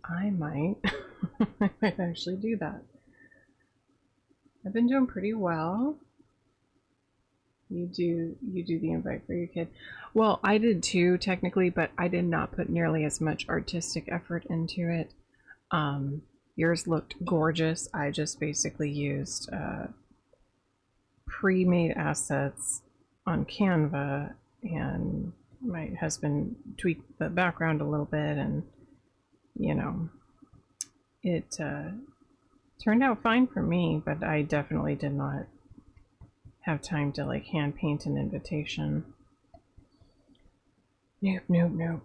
I might. I might actually do that. I've been doing pretty well. You do the invite for your kid. Well, I did too, technically, but I did not put nearly as much artistic effort into it. Um, Yours looked gorgeous. I just basically used pre-made assets on Canva, and my husband tweaked the background a little bit, and you know, it turned out fine for me. But I definitely did not have time to like hand paint an invitation. Nope, nope, nope.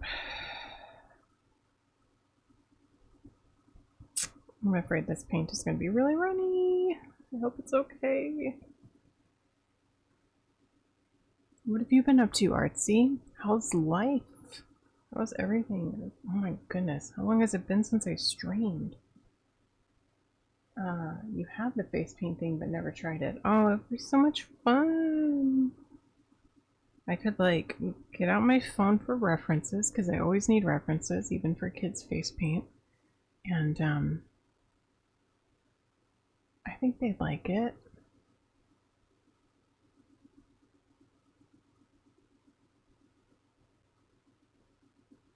I'm afraid this paint is going to be really runny. I hope it's okay. What have you been up to, Artsy? How's life? How's everything? Oh my goodness. How long has it been since I streamed? You have the face paint thing but never tried it. Oh, it'd be so much fun. I could like get out my phone for references because I always need references, even for kids' face paint. And I think they'd like it.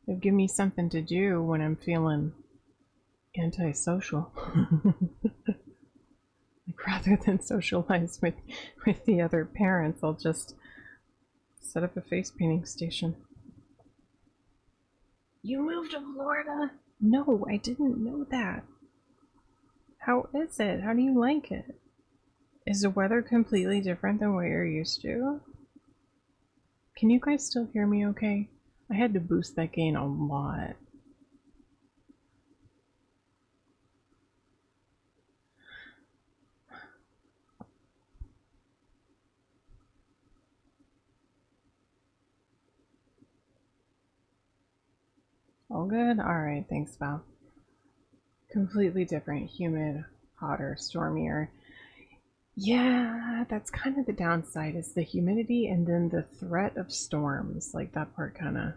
It'd give me something to do when I'm feeling antisocial. Like rather than socialize with the other parents, I'll just set up a face painting station. You moved to Florida? No, I didn't know that. How is it? How do you like it? Is the weather completely different than what you're used to? Can you guys still hear me okay? I had to boost that gain a lot. All good? Alright, thanks, Val. Completely different, humid, hotter, stormier. Yeah, that's kind of the downside is the humidity and then the threat of storms. Like that part kind of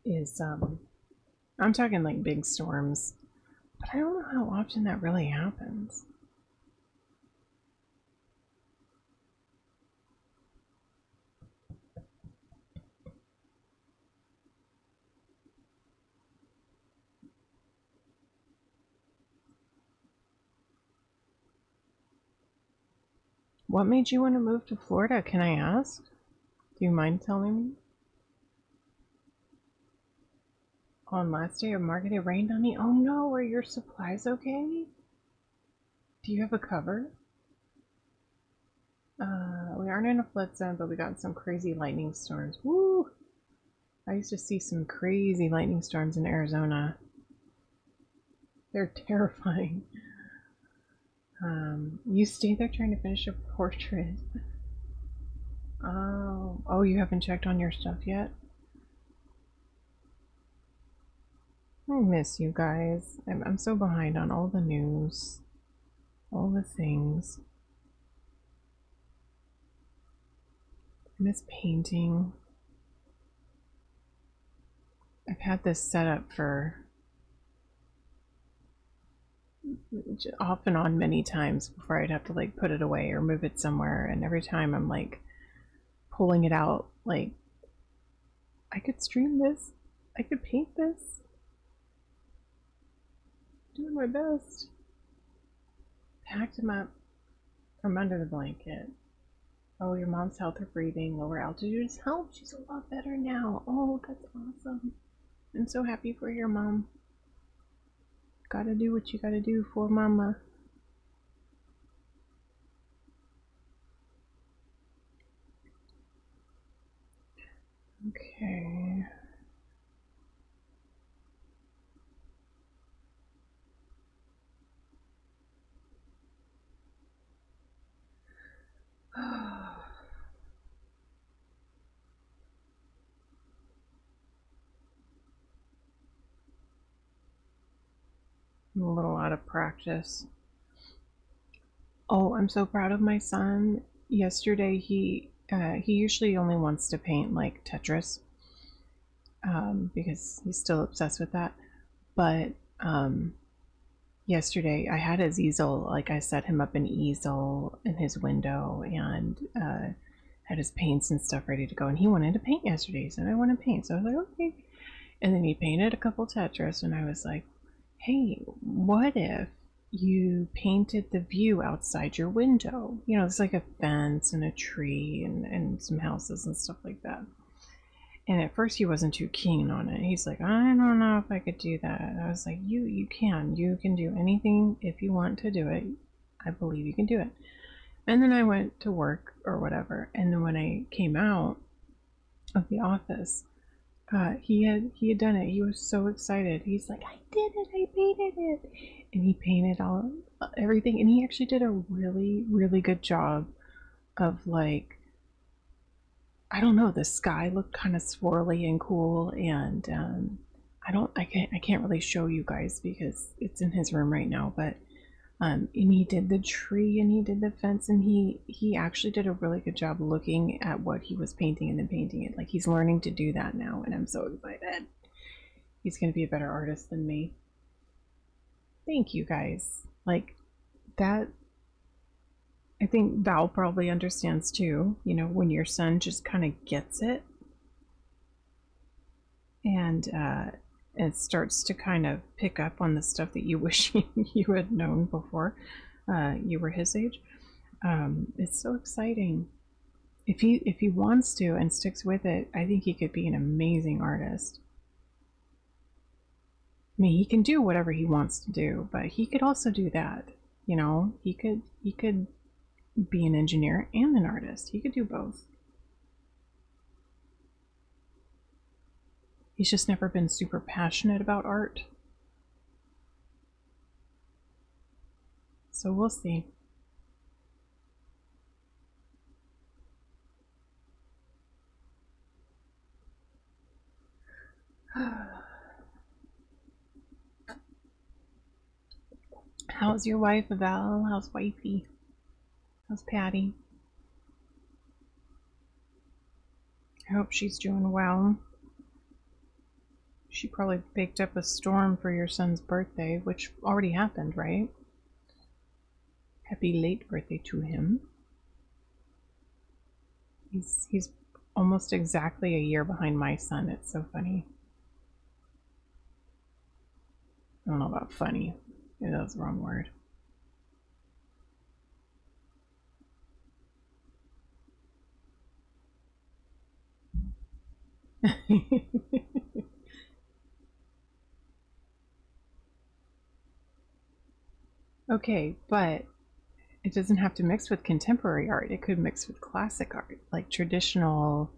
is I'm talking like big storms, but I don't know how often that really happens. What made you want to move to Florida? Can I ask? Do you mind telling me? On last day of market, it rained on me. Oh no, are your supplies okay? Do you have a cover? We aren't in a flood zone, but we got some crazy lightning storms. Woo! I used to see some crazy lightning storms in Arizona. They're terrifying. You stay there trying to finish a portrait. Oh, you haven't checked on your stuff yet? I miss you guys. I'm so behind on all the news, all the things. I miss painting. I've had this set up for off and on many times before I'd have to like put it away or move it somewhere, and every time I'm like pulling it out, like I could stream this, I could paint this, doing my best. Packed him up from under the blanket. Oh, your mom's health or breathing, lower altitudes help. She's a lot better now. Oh, that's awesome. I'm so happy for your mom. Gotta do what you gotta do for mama. Okay. I'm a little out of practice. Oh, I'm so proud of my son. Yesterday he usually only wants to paint like Tetris, because he's still obsessed with that. But yesterday I had his easel, like I set him up an easel in his window and had his paints and stuff ready to go. And he wanted to paint yesterday. He said, I want to paint. So I was like, okay. And then he painted a couple Tetris, and I was like, hey, what if you painted the view outside your window? You know, it's like a fence and a tree and some houses and stuff like that. And at first he wasn't too keen on it. He's like, I don't know if I could do that. And I was like, you can do anything if you want to do it. I believe you can do it. And then I went to work or whatever. And then when I came out of the office, he had done it. He was so excited. He's like, I did it. I painted it. And he painted all everything. And he actually did a really, really good job of, like, I don't know, the sky looked kind of swirly and cool, and I can't really show you guys because it's in his room right now, but and he did the tree and he did the fence, and he actually did a really good job looking at what he was painting and then painting it. Like, he's learning to do that now, and I'm so excited. He's going to be a better artist than me. Thank you guys. Like, that, I think Val probably understands too, you know, when your son just kind of gets it and it starts to kind of pick up on the stuff that you wish you had known before you were his age. It's so exciting. If he wants to and sticks with it, I think he could be an amazing artist. I mean, he can do whatever he wants to do, but he could also do that. You know, he could be an engineer and an artist. He could do both. He's just never been super passionate about art. So we'll see. How's your wife, Val? How's wifey? How's Patty? I hope she's doing well. She probably baked up a storm for your son's birthday, which already happened, right? Happy late birthday to him. He's almost exactly a year behind my son. It's so funny. I don't know about funny. Maybe that was the wrong word. Okay, but it doesn't have to mix with contemporary art. It could mix with classic art, like traditional,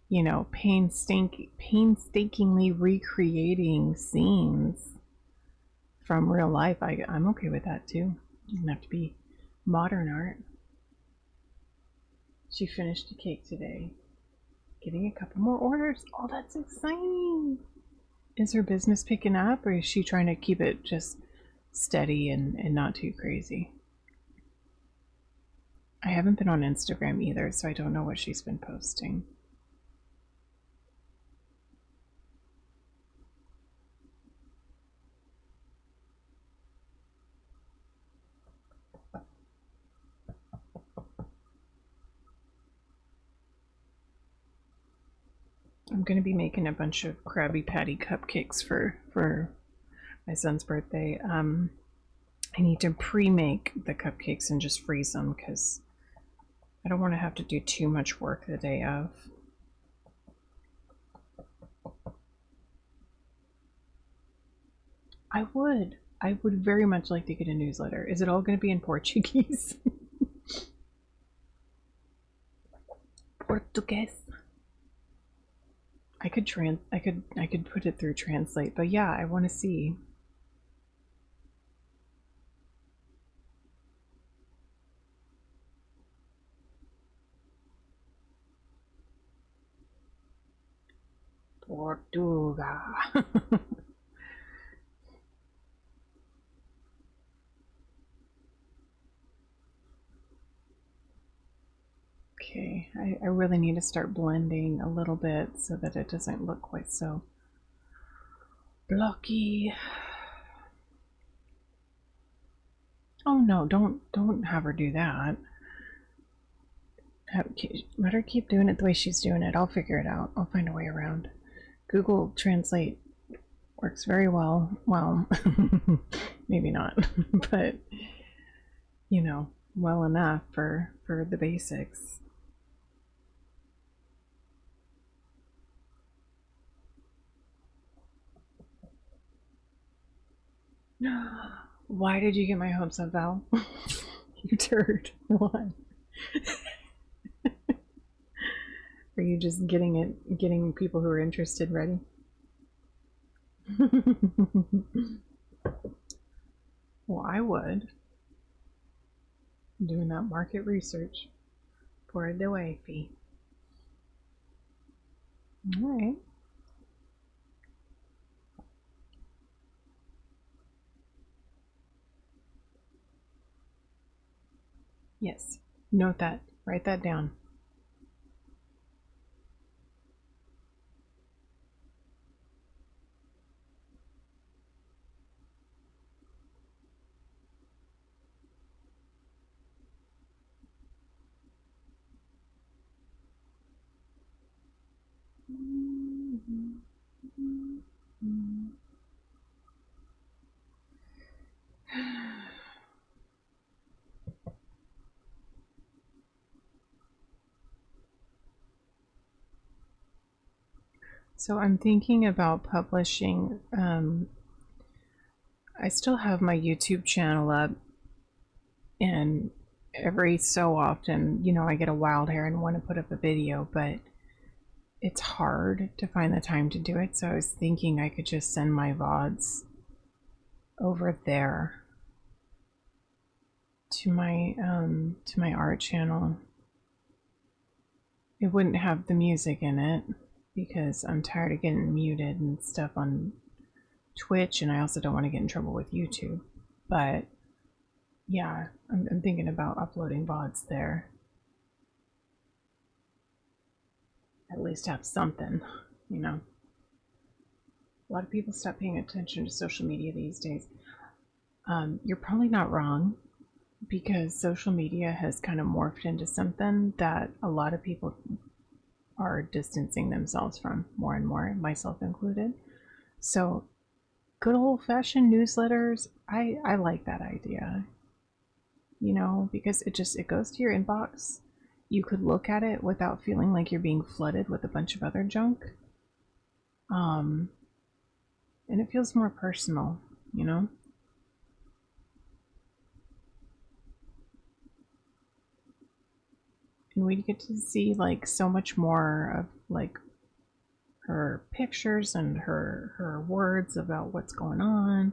you know, painstakingly recreating scenes from real life. I'm okay with that too. It doesn't have to be modern art. She finished a cake today. Getting a couple more orders. Oh, that's exciting. Is her business picking up, or is she trying to keep it just steady and not too crazy? I haven't been on Instagram either, so I don't know what she's been posting. I'm going to be making a bunch of Krabby Patty cupcakes for my son's birthday. I need to pre-make the cupcakes and just freeze them because I don't want to have to do too much work the day of. I would very much like to get a newsletter. Is it all going to be in Portuguese? Portuguese. I could put it through Translate, but yeah, I want to see. Portugal. Okay, I really need to start blending a little bit so that it doesn't look quite so blocky. Oh no, don't have her do that. Let her keep doing it the way she's doing it. I'll figure it out. I'll find a way around. Google Translate works very well. Well, maybe not, but you know, well enough for the basics. Why did you get my hopes up, Val? You turd. Why? Are you just getting people who are interested ready? Well, I would. Doing that market research for the wifey. Alright. Yes. Note that. Write that down. So I'm thinking about publishing. I still have my YouTube channel up, and every so often, you know, I get a wild hair and want to put up a video, but it's hard to find the time to do it. So I was thinking I could just send my VODs over there to my art channel. It wouldn't have the music in it because I'm tired of getting muted and stuff on Twitch, and I also don't want to get in trouble with YouTube. But yeah, I'm thinking about uploading VODs there. At least have something, you know. A lot of people stop paying attention to social media these days. You're probably not wrong, because social media has kind of morphed into something that a lot of people are distancing themselves from more and more, myself included. So good old-fashioned newsletters, I like that idea, you know, because it goes to your inbox. You could look at it without feeling like you're being flooded with a bunch of other junk. And it feels more personal, you know. And we get to see like so much more of like her pictures and her words about what's going on.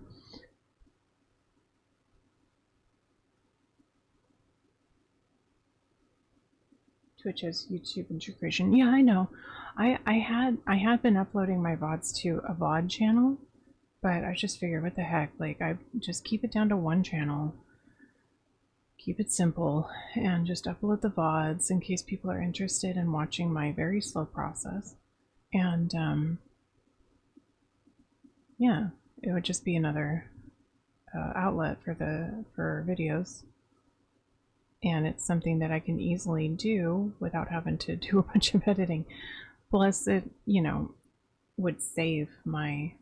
Twitch's YouTube integration. Yeah, I know. I had been uploading my VODs to a VOD channel, but I just figured, what the heck? Like, I just keep it down to one channel. Keep it simple and just upload the VODs in case people are interested in watching my very slow process. And yeah, it would just be another outlet for videos, and it's something that I can easily do without having to do a bunch of editing. Plus, it, you know, would save my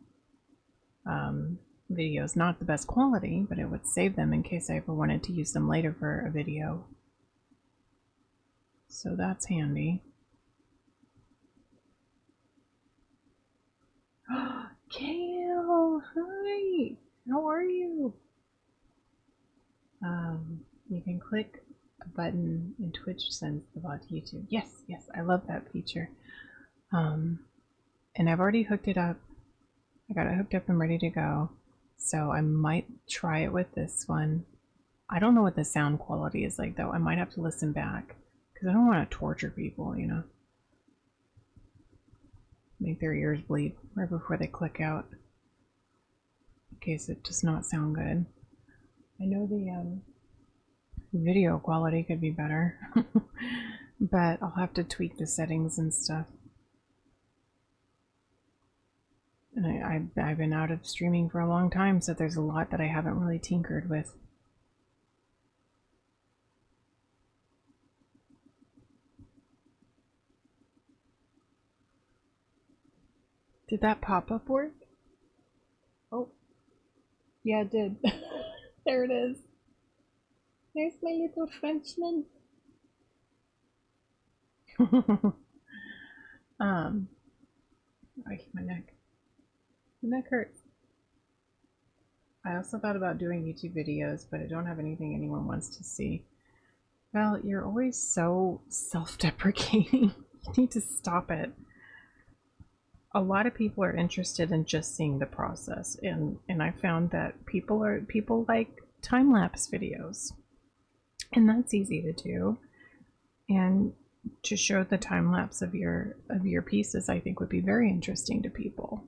videos. Not the best quality, but it would save them in case I ever wanted to use them later for a video. So that's handy. Kale, hi! How are you? You can click a button and Twitch sends the VOD to YouTube. Yes, yes, I love that feature. And I've already hooked it up. I got it hooked up and ready to go. So I might try it with this one. I don't know what the sound quality is like though. I might have to listen back because I don't want to torture people, you know. Make their ears bleed right before they click out in case it does not sound good. I know the video quality could be better. but I'll have to tweak the settings and stuff. And I've been out of streaming for a long time, so there's a lot that I haven't really tinkered with. Did that pop-up work? Oh, yeah, it did. There it is. There's my little Frenchman. I hate my neck. My neck hurts. I also thought about doing YouTube videos, but I don't have anything anyone wants to see. Well, you're always so self-deprecating. You need to stop it. A lot of people are interested in just seeing the process, and I found that people like time-lapse videos, and that's easy to do. And to show the time-lapse of your pieces, I think would be very interesting to people.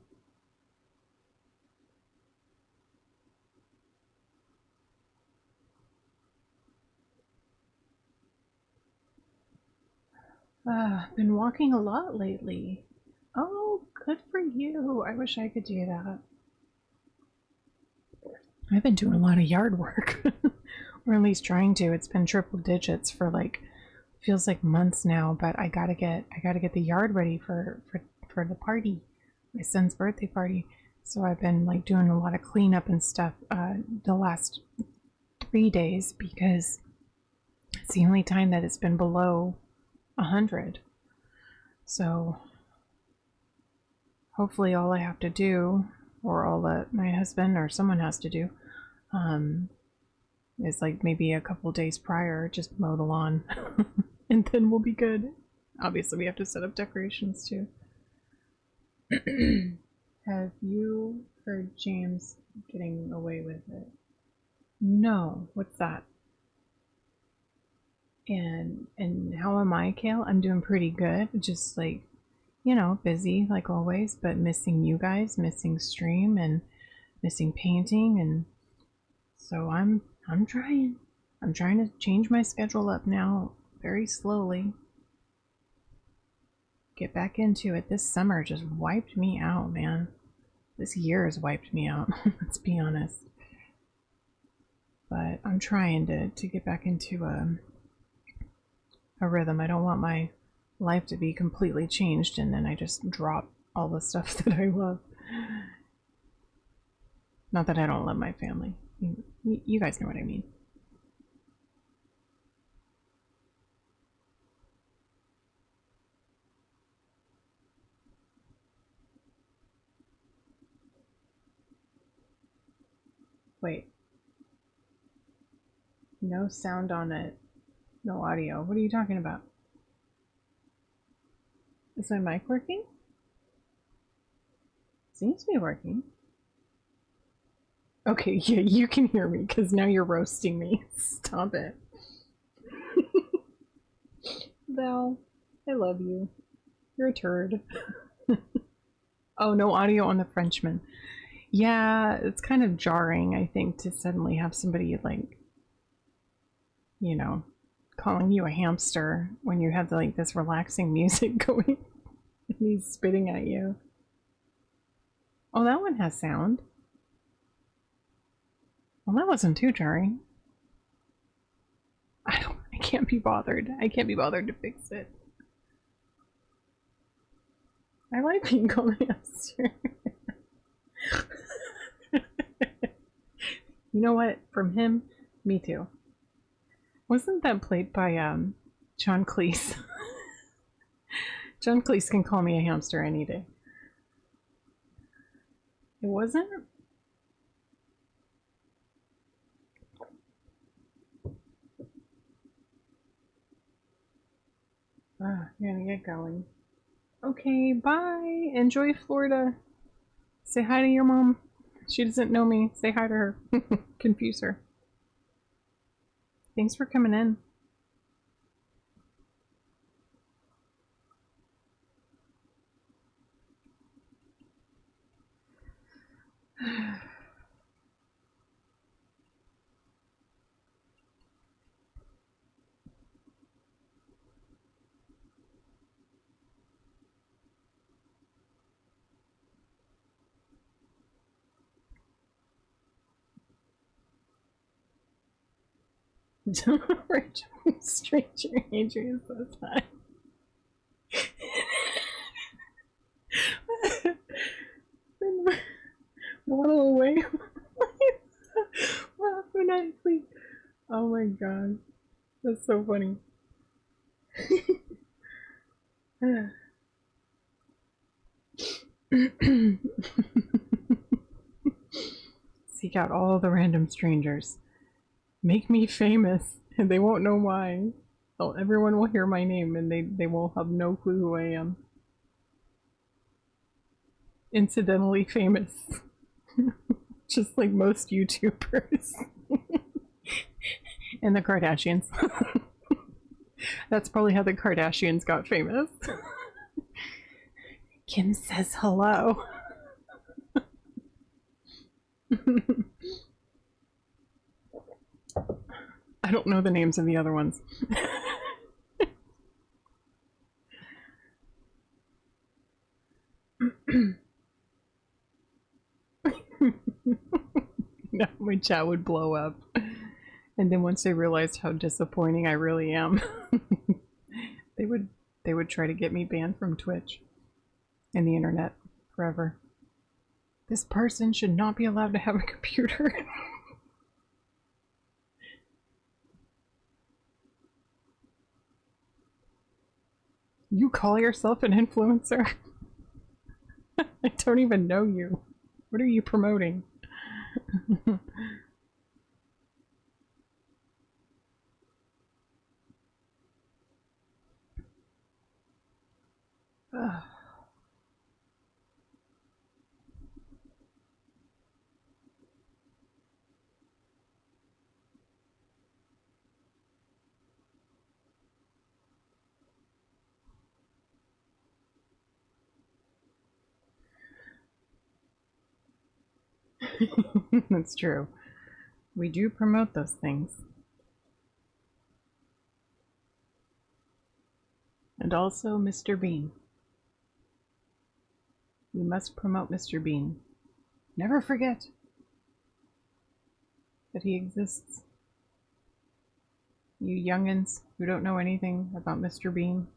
Been walking a lot lately. Oh, good for you. I wish I could do that. I've been doing a lot of yard work, or at least trying to. It's been triple digits for like, feels like months now, but I gotta get the yard ready for the party, my son's birthday party. So I've been like doing a lot of cleanup and stuff the last 3 days, because it's the only time that it's been below 100. So hopefully all I have to do, or all that my husband or someone has to do, is like maybe a couple days prior, just mow the lawn. And then we'll be good. Obviously we have to set up decorations too. Have you heard James getting away with it? No. What's that? And how am I, Kale? I'm doing pretty good. Just like, you know, busy like always, but missing you guys, missing stream, and missing painting, and so I'm trying. I'm trying to change my schedule up now, very slowly. Get back into it. This summer just wiped me out, man. This year has wiped me out. Let's be honest. But I'm trying to get back into a rhythm. I don't want my life to be completely changed and then I just drop all the stuff that I love. Not that I don't love my family. You guys know what I mean. Wait. No sound on it. No audio. What are you talking about? Is my mic working? Seems to be working. Okay, yeah, you can hear me because now you're roasting me. Stop it. Val, I love you. You're a turd. Oh, no audio on the Frenchman. Yeah, it's kind of jarring, I think, to suddenly have somebody, like, you know, calling you a hamster when you have, like, this relaxing music going and he's spitting at you. Oh, that one has sound. Well, that wasn't too jarring. I can't be bothered. I can't be bothered to fix it. I like being called a hamster. You know what? From him, me too. Wasn't that played by John Cleese? John Cleese can call me a hamster any day. It wasn't? Ah, I'm gonna get going. Okay, bye. Enjoy Florida. Say hi to your mom. She doesn't know me. Say hi to her. Confuse her. Thanks for coming in. Rich stranger Adrian says hi. Waddle away. Laugh maniacally. Oh my god. That's so funny. Seek out all the random strangers. Make me famous, and they won't know why. Everyone will hear my name, and they will have no clue who I am. Incidentally famous. Just like most YouTubers. And the Kardashians. That's probably how the Kardashians got famous. Kim says hello. I don't know the names of the other ones. No, my chat would blow up. And then once they realized how disappointing I really am, they would try to get me banned from Twitch and the internet forever. This person should not be allowed to have a computer. You call yourself an influencer? I don't even know you. What are you promoting? That's true. We do promote those things. And also Mr. Bean. We must promote Mr. Bean. Never forget that he exists. You youngins who don't know anything about Mr. Bean.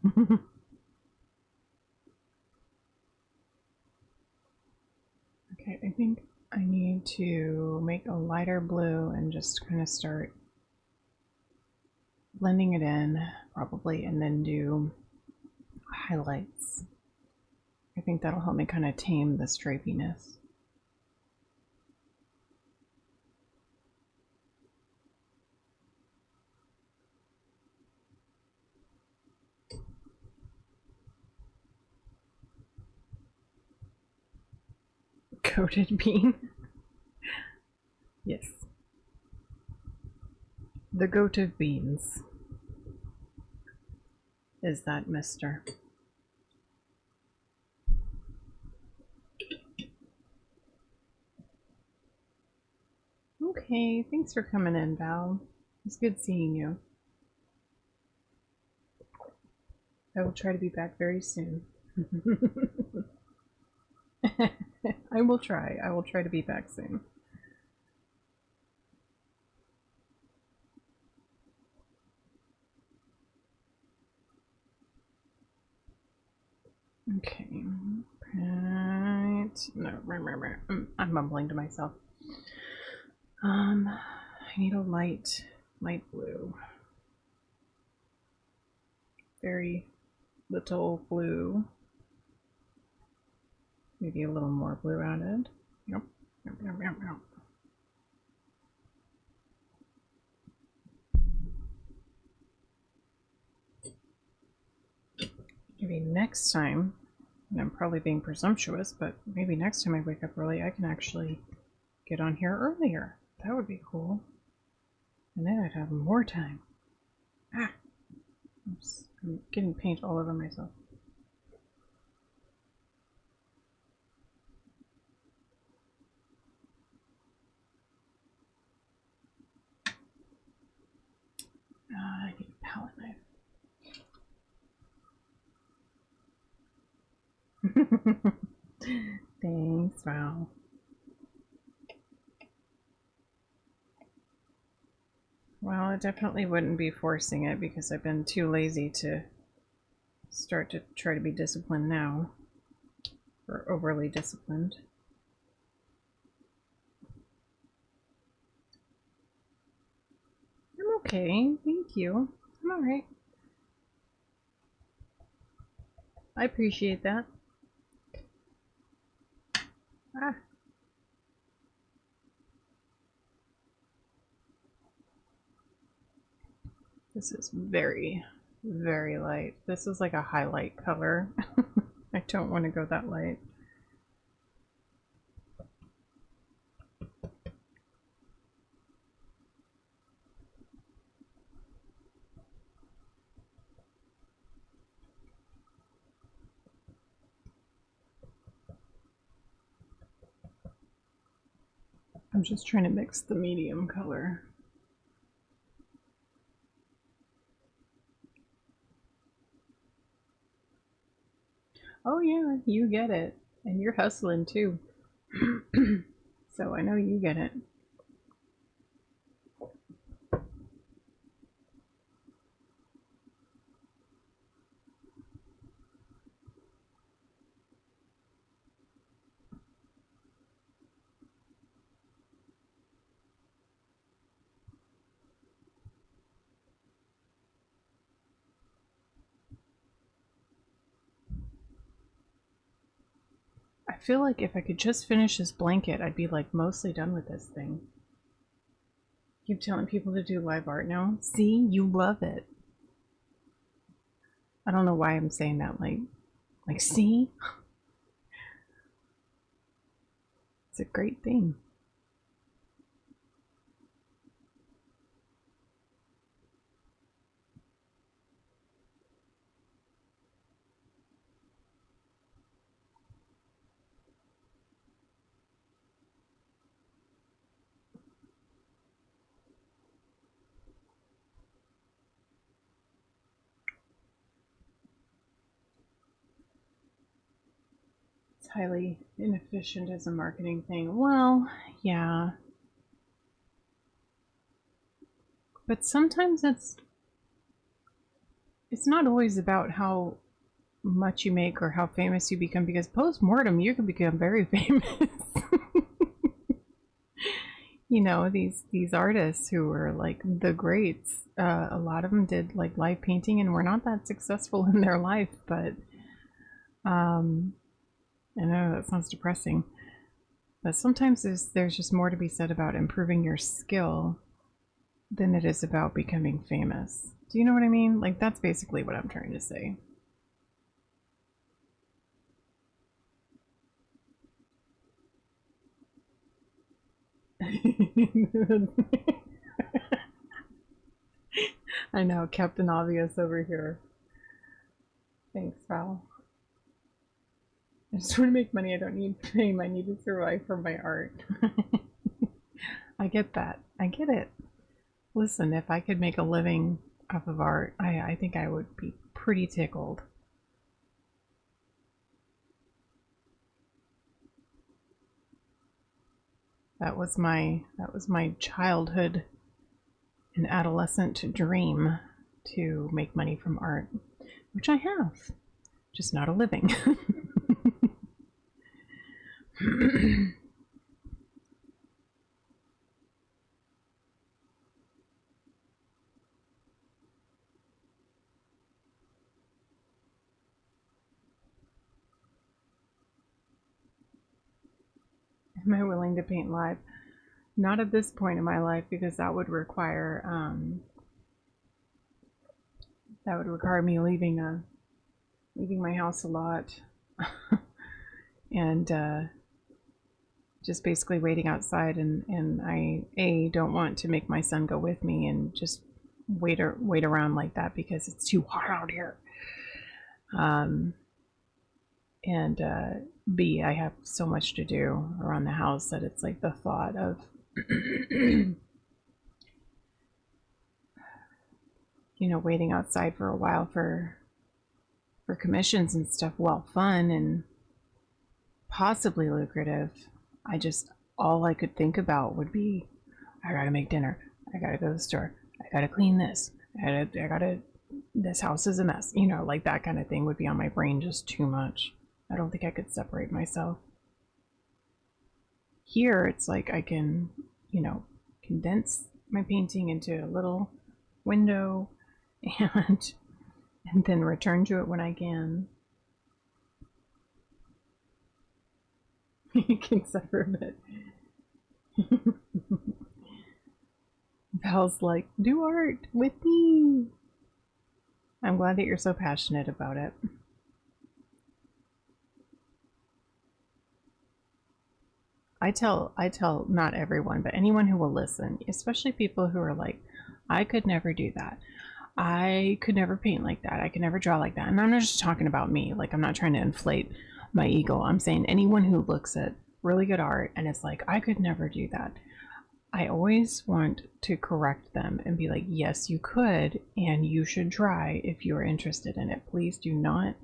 Okay, I think I need to make a lighter blue and just kind of start blending it in, probably, and then do highlights. I think that'll help me kind of tame the stripiness. Coated bean. Yes. The goat of beans. Is that mister? Okay, thanks for coming in, Val. It's good seeing you. I will try to be back very soon. I will try. I will try to be back soon. Okay. Right. No, I'm mumbling to myself. I need a light blue. Very little blue. Maybe a little more blue added. Yep. Maybe next time, and I'm probably being presumptuous, but maybe next time I wake up early, I can actually get on here earlier. That would be cool. And then I'd have more time. Ah! Oops. I'm getting paint all over myself. I need a palette knife. Thanks, Val. Well, I definitely wouldn't be forcing it because I've been too lazy to start to try to be disciplined now. Or overly disciplined. I'm okay, thank you. I'm alright. I appreciate that. Ah. This is very, very light. This is like a highlight color. I don't want to go that light. I'm just trying to mix the medium color. Oh yeah, you get it. And you're hustling too. So I know you get it. I feel like if I could just finish this blanket, I'd be like mostly done with this thing. Keep telling people to do live art now. See, you love it. I don't know why I'm saying that. Like see, it's a great thing. It's highly inefficient as a marketing thing. Well, yeah. But sometimes it's not always about how much you make or how famous you become, because post-mortem you can become very famous. You know, these artists who were like the greats, a lot of them did like live painting and were not that successful in their life, but I know that sounds depressing, but sometimes there's just more to be said about improving your skill than it is about becoming famous. Do you know what I mean? Like, that's basically what I'm trying to say. I know, Captain Obvious over here. Thanks, Val. I just want to make money. I don't need fame. I need to survive from my art. I get that. I get it. Listen, if I could make a living off of art, I think I would be pretty tickled. That was my childhood and adolescent dream, to make money from art, which I have, just not a living. Am I willing to paint live? Not at this point in my life, because that would require me leaving my house a lot, and just basically waiting outside. And I don't want to make my son go with me and just wait around like that, because it's too hot out here. And B, I have so much to do around the house that it's like the thought of waiting outside for a while for commissions and stuff, while fun and possibly lucrative. All I could think about would be, I gotta make dinner, I gotta go to the store, gotta clean this. I gotta, this house is a mess. You know, like that kind of thing would be on my brain just too much. I don't think I could separate myself. Here, it's like I can, you know, condense my painting into a little window and then return to it when I can. You can suffer a bit. Val's like, do art with me. I'm glad that you're so passionate about it. I tell not everyone, but anyone who will listen, especially people who are like, I could never do that. I could never paint like that. I could never draw like that. And I'm not just talking about me. Like, I'm not trying to inflate my ego. I'm saying anyone who looks at really good art and it's like, I could never do that. I always want to correct them and be like, yes, you could, and you should try if you're interested in it. Please do not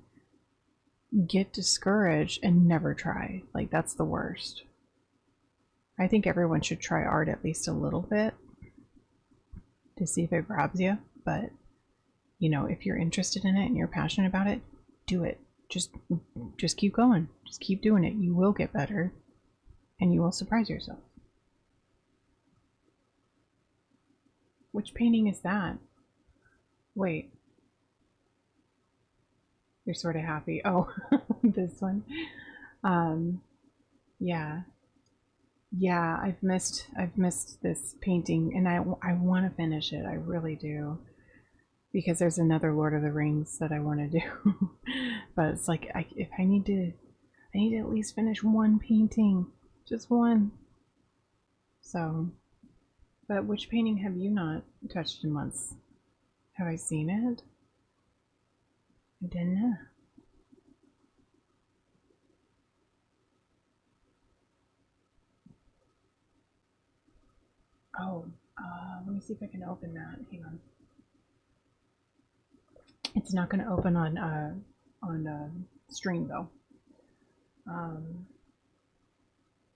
get discouraged and never try. Like, that's the worst. I think everyone should try art at least a little bit to see if it grabs you. But, you know, if you're interested in it and you're passionate about it, do it. Just keep going. Just keep doing it. You will get better and you will surprise yourself. Which painting is that? Wait. You're sort of happy. Oh, this one. Yeah. Yeah, I've missed this painting and I want to finish it. I really do. Because there's another Lord of the Rings that I want to do. But it's like if I need to at least finish one painting. Just one. So, but which painting have you not touched in months? Have I seen it? I didn't know. Oh, let me see if I can open that. Hang on. It's not going to open on stream though.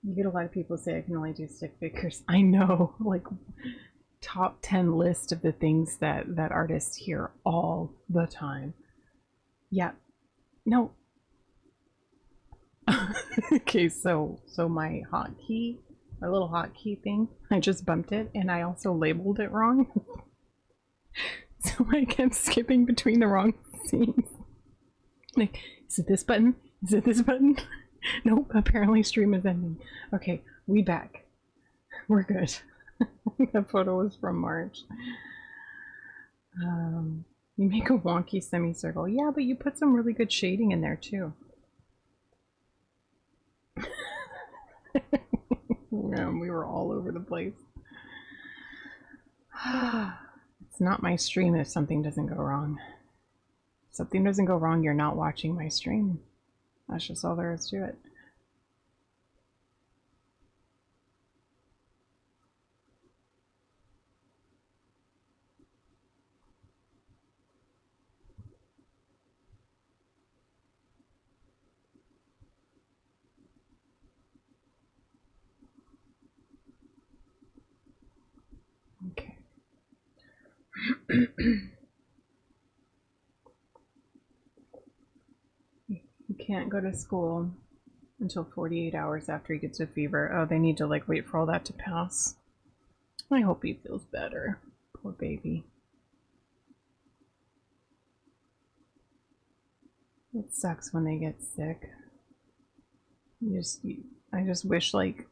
You get a lot of people say I can only do stick figures. I know, like top 10 list of the things that artists hear all the time. Yeah, no. Okay, so my hotkey, my little hotkey thing, I just bumped it, and I also labeled it wrong. So I kept skipping between the wrong scenes. Like, is it this button? Is it this button? Nope, apparently stream is ending. Okay, we back. We're good. That photo was from March. You make a wonky semicircle. Yeah, but you put some really good shading in there too. Man, we were all over the place. It's not my stream if something doesn't go wrong. If something doesn't go wrong, you're not watching my stream. That's just all there is to it. Okay. You can't go to school until 48 hours after he gets a fever. Oh, they need to like wait for all that to pass. I hope he feels better. Poor baby. It sucks when they get sick. I just wish like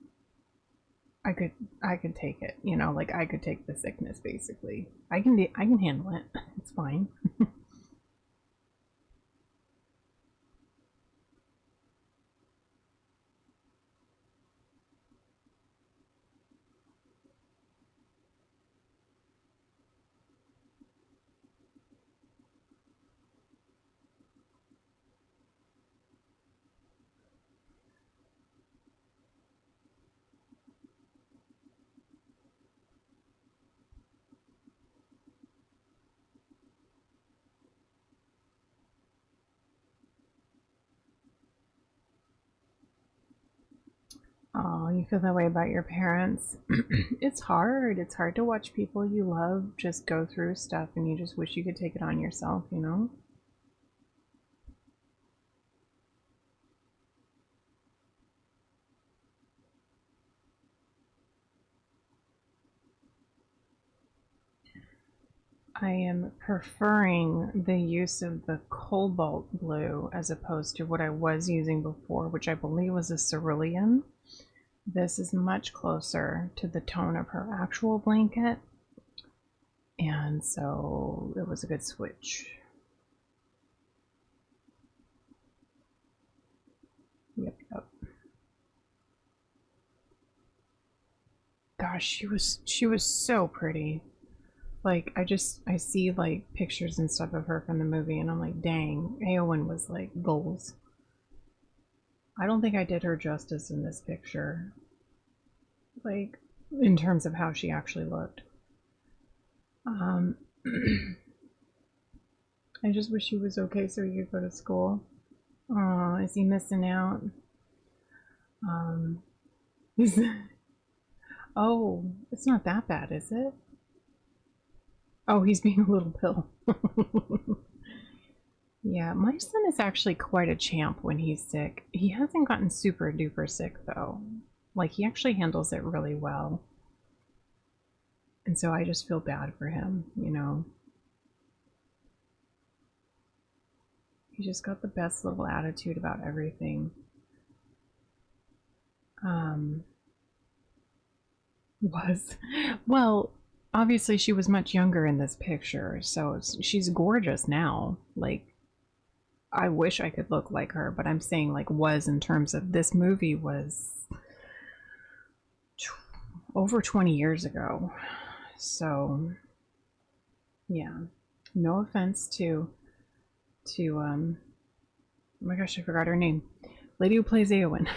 I could take it, you know, like I could take the sickness basically. I can handle it. It's fine. you feel that way about your parents. It's hard. It's hard to watch people you love just go through stuff and you just wish you could take it on yourself, you know? I am preferring the use of the cobalt blue as opposed to what I was using before, which I believe was a cerulean. This is much closer to the tone of her actual blanket, and so it was a good switch. Yep, yep. Gosh, she was so pretty. Like I see like pictures and stuff of her from the movie and I'm like, dang, Eowyn was like goals. I don't think I did her justice in this picture. Like in terms of how she actually looked. I just wish he was okay so he could go to school. Oh, is he missing out? He's oh, it's not that bad, is it? Oh, he's being a little pill. Yeah, my son is actually quite a champ when he's sick. He hasn't gotten super duper sick though. Like he actually handles it really well. And so I just feel bad for him, you know. He just got the best little attitude about everything. Was well, obviously she was much younger in this picture, so she's gorgeous now. Like I wish I could look like her, but I'm saying like was in terms of this movie was over 20 years ago. So yeah. No offense to oh my gosh, I forgot her name. Lady who plays Eowyn.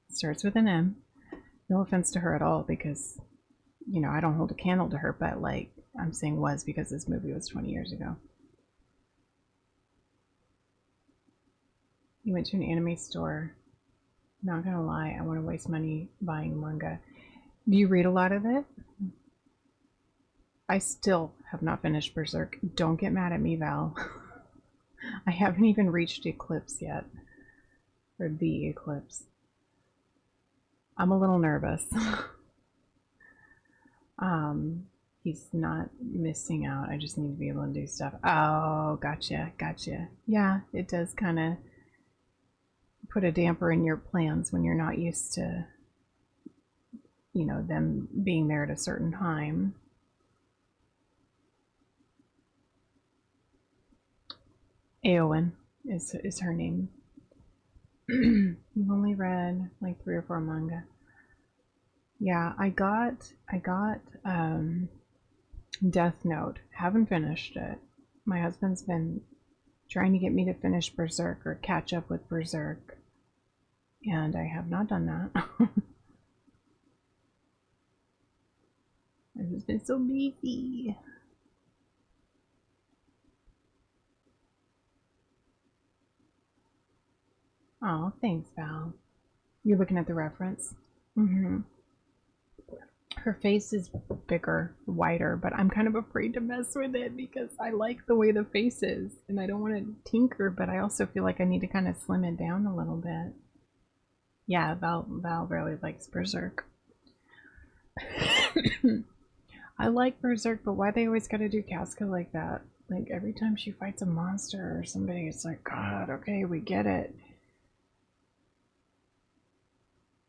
Starts with an M. No offense to her at all because you know, I don't hold a candle to her, but like I'm saying was because this movie was 20 years ago. You went to an anime store. Not gonna lie, I want to waste money buying manga. Do you read a lot of it? I still have not finished Berserk. Don't get mad at me, Val. I haven't even reached Eclipse yet. Or the Eclipse. I'm a little nervous. He's not missing out. I just need to be able to do stuff. Oh, gotcha, gotcha. Yeah, it does kind of put a damper in your plans when you're not used to, you know, them being there at a certain time. Eowyn is her name. You've only read like 3 or 4 manga. Yeah, I got Death Note. Haven't finished it. My husband's been trying to get me to finish Berserk or catch up with Berserk, and I have not done that. I've just been so busy. Oh, thanks, Val. You're looking at the reference. Her face is bigger, wider, but I'm kind of afraid to mess with it because I like the way the face is and I don't want to tinker, but I also feel like I need to kind of slim it down a little bit. Yeah, Val really likes Berserk. I like Berserk, but why they always gotta do Casca like that? Like every time she fights a monster or somebody, it's like, God, okay, we get it.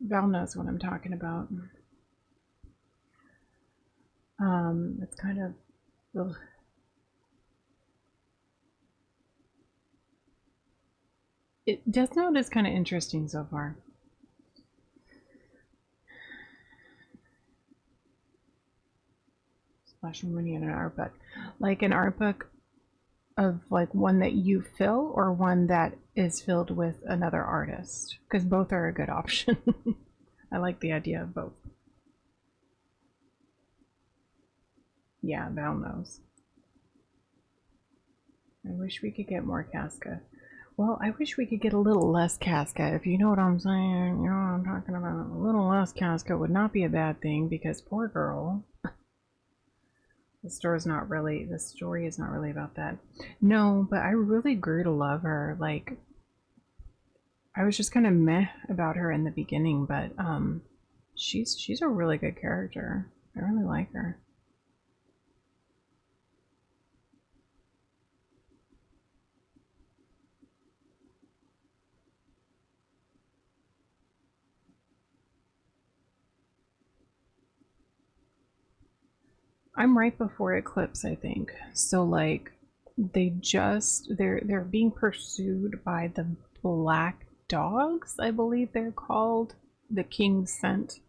Val knows what I'm talking about. It's kind of ugh. Death Note is kind of interesting so far. Splash money in an art book, like an art book of like one that you fill or one that is filled with another artist, because both are a good option. I like the idea of both. Yeah, Val knows. I wish we could get more Casca. Well, I wish we could get a little less Casca, if you know what I'm saying. You know what I'm talking about. A little less Casca would not be a bad thing, because poor girl. The story is not really about that. No, but I really grew to love her. Like, I was just kind of meh about her in the beginning, but she's a really good character. I really like her. I'm right before eclipse, I think. So like they're being pursued by the black dogs, I believe they're called. The king sent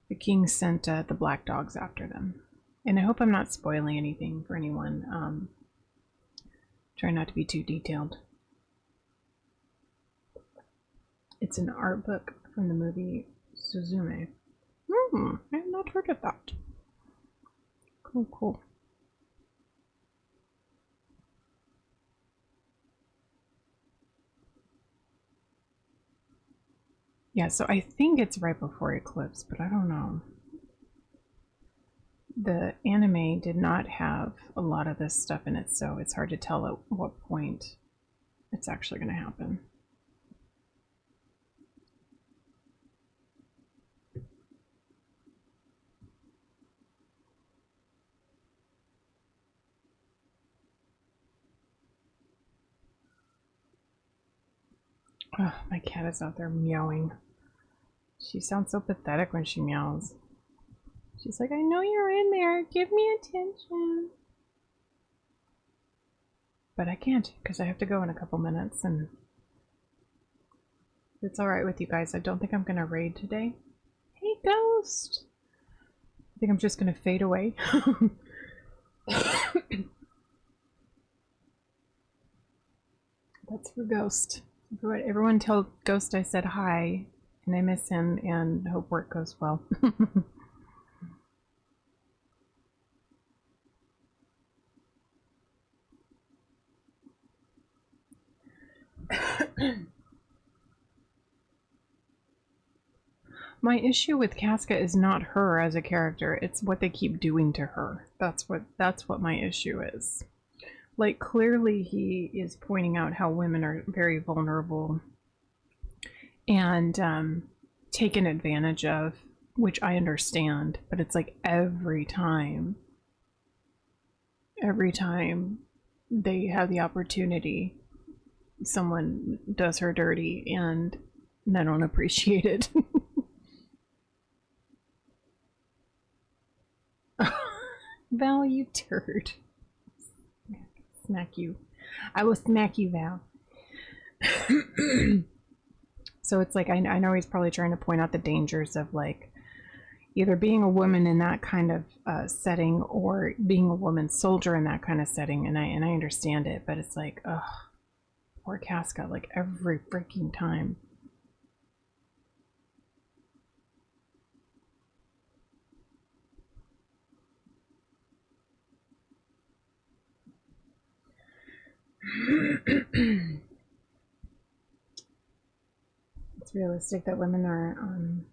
the black dogs after them. And I hope I'm not spoiling anything for anyone. Try not to be too detailed. It's an art book from the movie Suzume. I have not heard of that. Cool, cool. Yeah, so I think it's right before Eclipse, but I don't know. The anime did not have a lot of this stuff in it, so it's hard to tell at what point it's actually going to happen. Oh, my cat is out there meowing. She sounds so pathetic when she meows. She's like, I know you're in there. Give me attention. But I can't because I have to go in a couple minutes, and it's alright with you guys. I don't think I'm going to raid today. Hey, Ghost! I think I'm just going to fade away. That's for Ghost. Everyone tell Ghost I said hi, and I miss him, and hope work goes well. My issue with Casca is not her as a character, it's what they keep doing to her. That's what my issue is. Like, clearly he is pointing out how women are very vulnerable and taken advantage of, which I understand, but it's like every time they have the opportunity, someone does her dirty, and I don't appreciate it. Val, you turd. Smack you. I will smack you, Val. So it's like, I know he's probably trying to point out the dangers of like either being a woman in that kind of setting or being a woman soldier in that kind of setting, and I understand it, but it's like, ugh, poor Casca, like every freaking time. It's realistic that women are on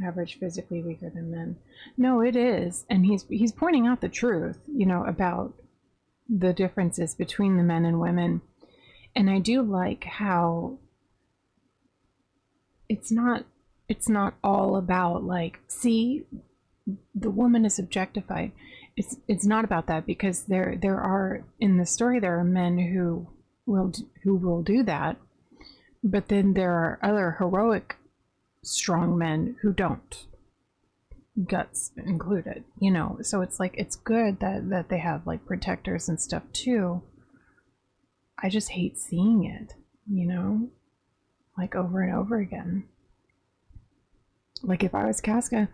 average physically weaker than men. No, it is, and he's pointing out the truth, you know, about the differences between the men and women. And I do like how it's not all about like, see, the woman is objectified. It's not about that, because there are, in the story, there are men who will do that, but then there are other heroic strong men who don't, guts included, you know. So it's like, it's good that they have like protectors and stuff too. I just hate seeing it, you know, like over and over again. Like if I was Casca,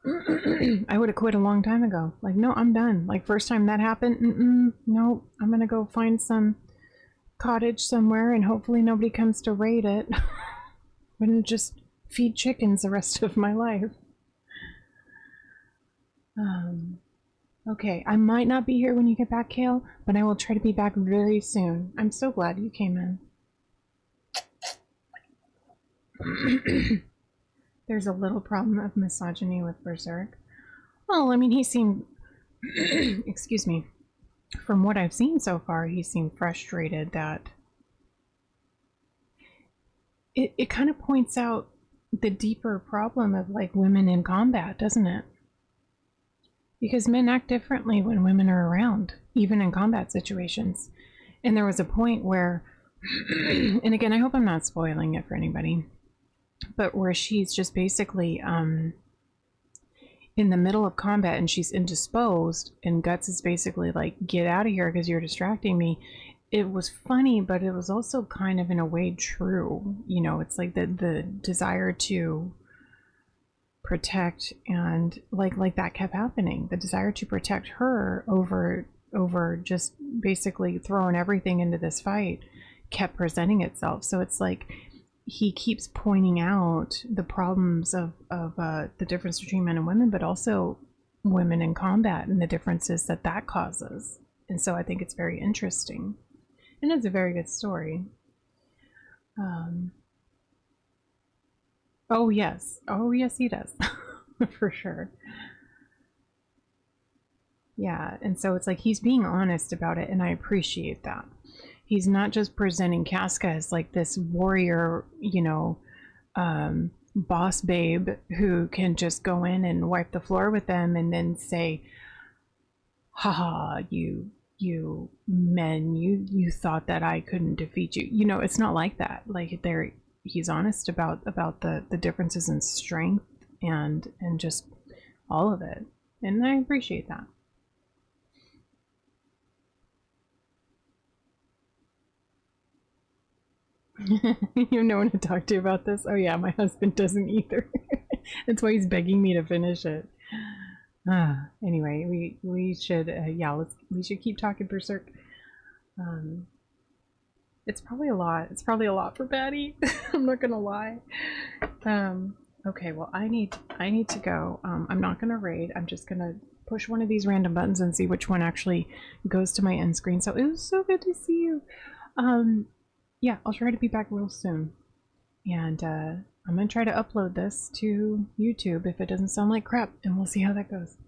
I would have quit a long time ago. Like, no, I'm done. Like, first time that happened, no, I'm gonna go find some cottage somewhere and hopefully nobody comes to raid it. I'm gonna just feed chickens the rest of my life. Okay, I might not be here when you get back, Kale, but I will try to be back very soon. I'm so glad you came in. There's a little problem of misogyny with Berserk. Well, I mean, he seemed, excuse me, from what I've seen so far, he seemed frustrated that it kind of points out the deeper problem of like women in combat, doesn't it? Because men act differently when women are around, even in combat situations. And there was a point where, and again, I hope I'm not spoiling it for anybody, but where she's just basically in the middle of combat and she's indisposed, and Guts is basically like, get out of here because you're distracting me. It was funny, but it was also kind of in a way true. You know, it's like the desire to protect, and like that kept happening. The desire to protect her over just basically throwing everything into this fight kept presenting itself. So it's like he keeps pointing out the problems of the difference between men and women, but also women in combat and the differences that that causes. And so I think it's very interesting, and it's a very good story. Oh yes, he does, for sure. Yeah, and so it's like he's being honest about it, and I appreciate that. He's not just presenting Casca as like this warrior, you know, boss babe who can just go in and wipe the floor with them and then say, haha, you men, you thought that I couldn't defeat you. You know, it's not like that. Like there, he's honest about the differences in strength and just all of it, and I appreciate that. You have no one to talk to about this? Oh yeah, my husband doesn't either. That's why he's begging me to finish it. Anyway, we should yeah, we should keep talking Berserk. Um, it's probably a lot. It's probably a lot for Patty. I'm not gonna lie. Okay, well I need to go. I'm not gonna raid. I'm just gonna push one of these random buttons and see which one actually goes to my end screen. So it was so good to see you. Yeah, I'll try to be back real soon. And I'm gonna try to upload this to YouTube if it doesn't sound like crap, and we'll see how that goes.